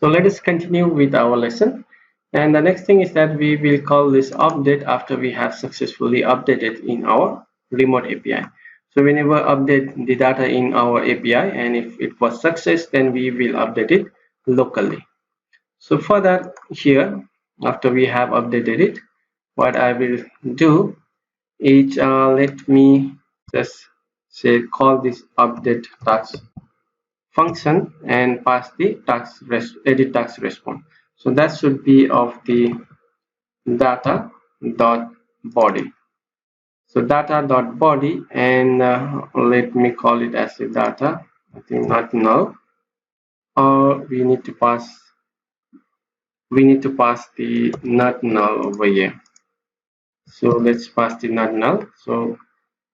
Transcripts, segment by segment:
So let us continue with our lesson. And the next thing is that we will call this update after we have successfully updated in our remote API. So whenever update the data in our API, and if it was success, then we will update it locally. So for that, here, after we have updated it, what I will do is let me just say call this update task function and pass the edit task response. So that should be of the data dot body. So data dot body, and let me call it as a data. I think not null, or we need to pass the not null over here. So let's pass the not null. So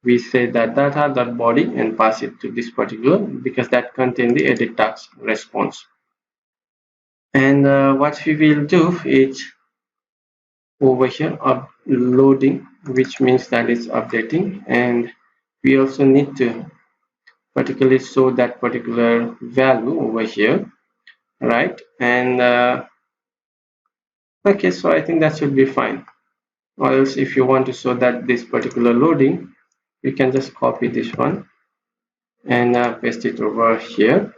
we say that data dot body and pass it to this particular, because that contains the edit task response. And what we will do is over here uploading, which means that it's updating, and we also need to particularly show that particular value over here, right? And okay, so I think that should be fine. Or else if you want to show that this particular loading, we can just copy this one and paste it over here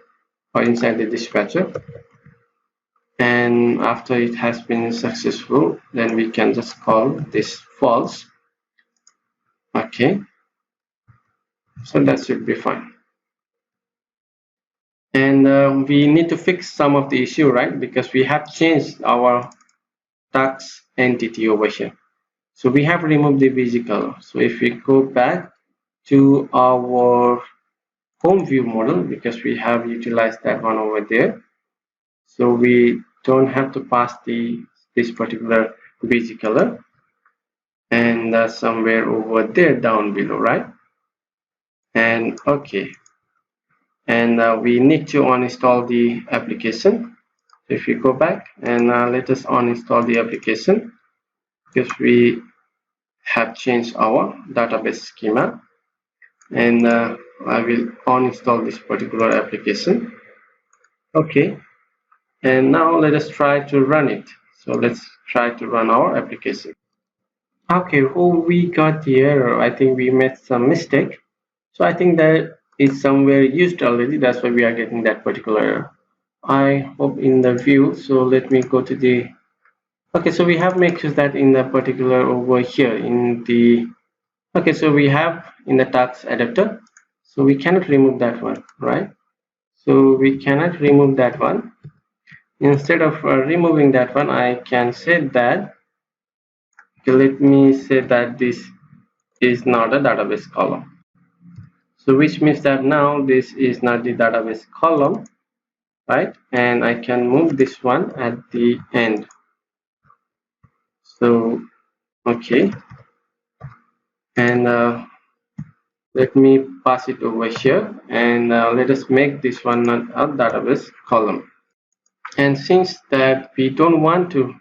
or inside the dispatcher. And after it has been successful, then we can just call this false. Okay, so that should be fine. And we need to fix some of the issue, right? Because we have changed our tax entity over here. So we have removed the busy color. So if we go back to our home view model, because we have utilized that one over there, so we don't have to pass this particular busy color, and somewhere over there down below, right? And okay, and we need to uninstall the application. So if we go back and let us uninstall the application, because we have changed our database schema, and I will uninstall this particular application. Okay, and now let us try to run it. So let's try to run our application. Okay, we got the error. I think we made some mistake. So I think that is somewhere used already. That's why we are getting that particular error. I hope in the view. So let me go to the. Okay, so we have make sure that in the particular over here in the. Okay, so we have in the task adapter. So we cannot remove that one, right? So we cannot remove that one. Instead of removing that one, I can say that. Okay, let me say that this is not a database column. So which means that now this is not the database column, right? And I can move this one at the end. So okay, and let me pass it over here, and let us make this one not a database column. And since that we don't want to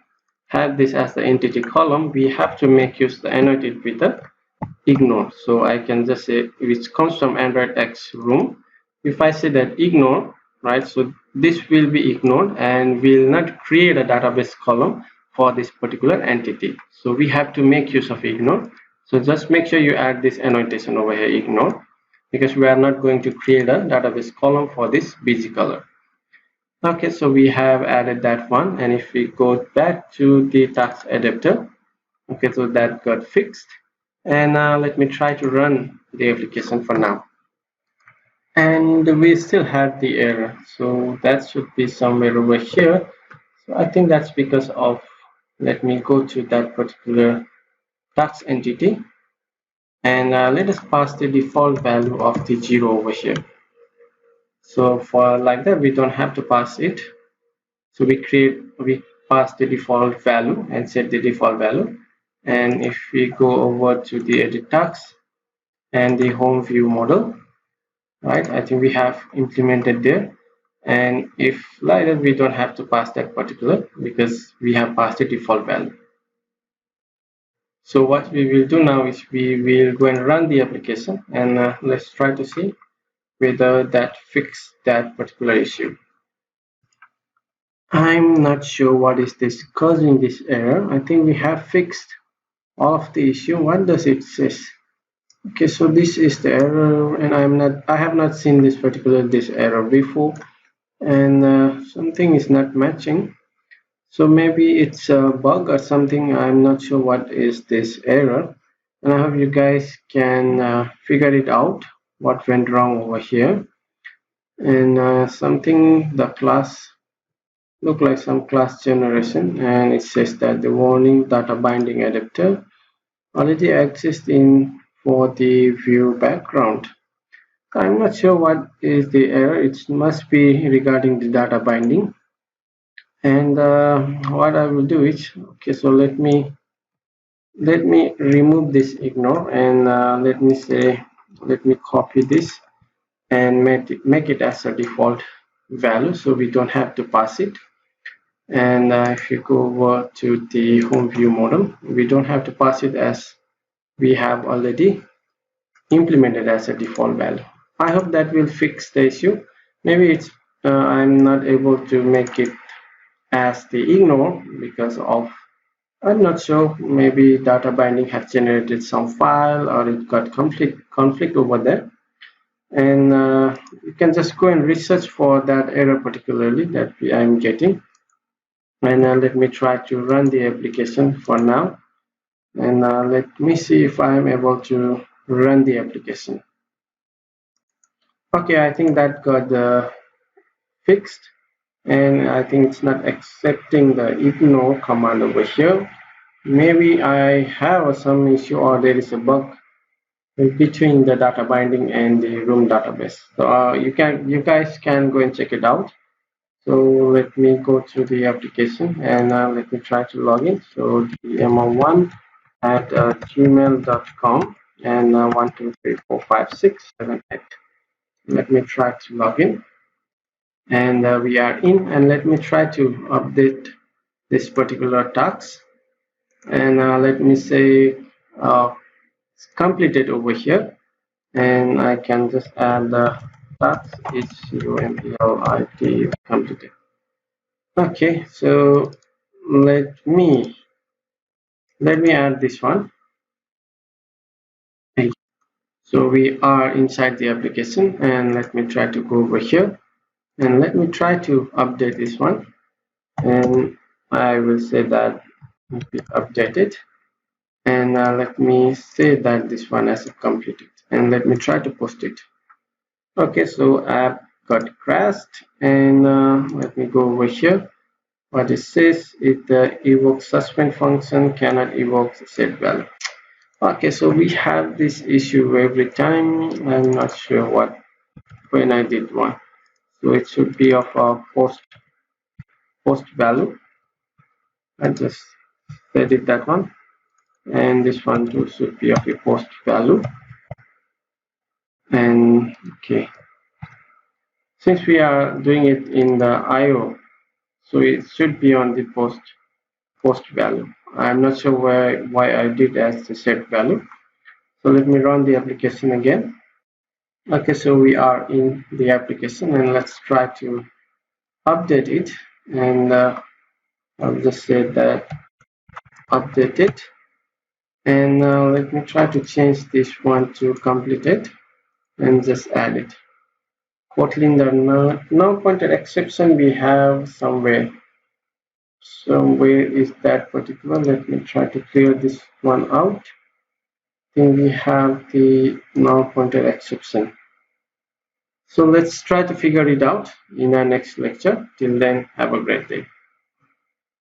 have this as the entity column, we have to make use the annotate with the ignore. So I can just say, which comes from Android X room. If I say that ignore, right, so this will be ignored and will not create a database column for this particular entity. So we have to make use of ignore. So just make sure you add this annotation over here, ignore, because we are not going to create a database column for this busy color. Okay, so we have added that one, and if we go back to the task adapter, okay, so that got fixed. And let me try to run the application for now, and we still have the error. So that should be somewhere over here. So I think that's because of, let me go to that particular task entity, and let us pass the default value of the 0 over here. So for like that, we don't have to pass it. So we pass the default value and set the default value. And if we go over to the edit task and the home view model, right, I think we have implemented there. And if like that, we don't have to pass that particular, because we have passed the default value. So what we will do now is we will go and run the application, and let's try to see whether that fixed that particular issue. I'm not sure what is this causing this error. I think we have fixed all of the issue. What does it say? Okay, so this is the error, and I have not seen this error before, and something is not matching. So maybe it's a bug or something. I'm not sure what is this error, and I hope you guys can figure it out. What went wrong over here? And something the class look like some class generation, and it says that the warning data binding adapter already exists in for the view background. I'm not sure what is the error. It must be regarding the data binding. And what I will do is, okay, so let me remove this ignore, and let me copy this and make it as a default value, so we don't have to pass it. And if you go over to the home view model, we don't have to pass it as we have already implemented as a default value. I hope that will fix the issue. Maybe it's I'm not able to make it as the ignore because of, I'm not sure, maybe data binding has generated some file or it got conflict over there. And you can just go and research for that error particularly that I'm getting. And let me try to run the application for now. And let me see if I'm able to run the application. Okay, I think that got fixed, and I think it's not accepting the ignore command over here. Maybe I have some issue or there is a bug between the data binding and the room database. So you guys can go and check it out. So let me go to the application, and let me try to log in. So dmo1@gmail.com and 1234567. Let me try to log in, and we are in, and let me try to update this particular task, and let me say it's completed over here, and I can just add the task is COMPLIT completed. Okay, so let me add this one. So we are inside the application, and let me try to go over here, and let me try to update this one, and I will say that updated, and let me say that this one has completed, and let me try to post it. Okay, so app got crashed, and let me go over here. What it says is the evoke suspend function cannot evoke set value. Okay, so we have this issue every time. I'm not sure when I did one. So it should be of a post value. I just set it that one, and this one too should be of a post value. And okay, since we are doing it in the IO, so it should be on the post value. I'm not sure why I did as the set value. So let me run the application again. Okay, so we are in the application, and let's try to update it, and I'll just say that update it, and let me try to change this one to completed and just add it. Kotlin, the null pointer exception we have somewhere is that particular. Let me try to clear this one out. I think we have the null pointer exception. So let's try to figure it out in our next lecture. Till then, have a great day.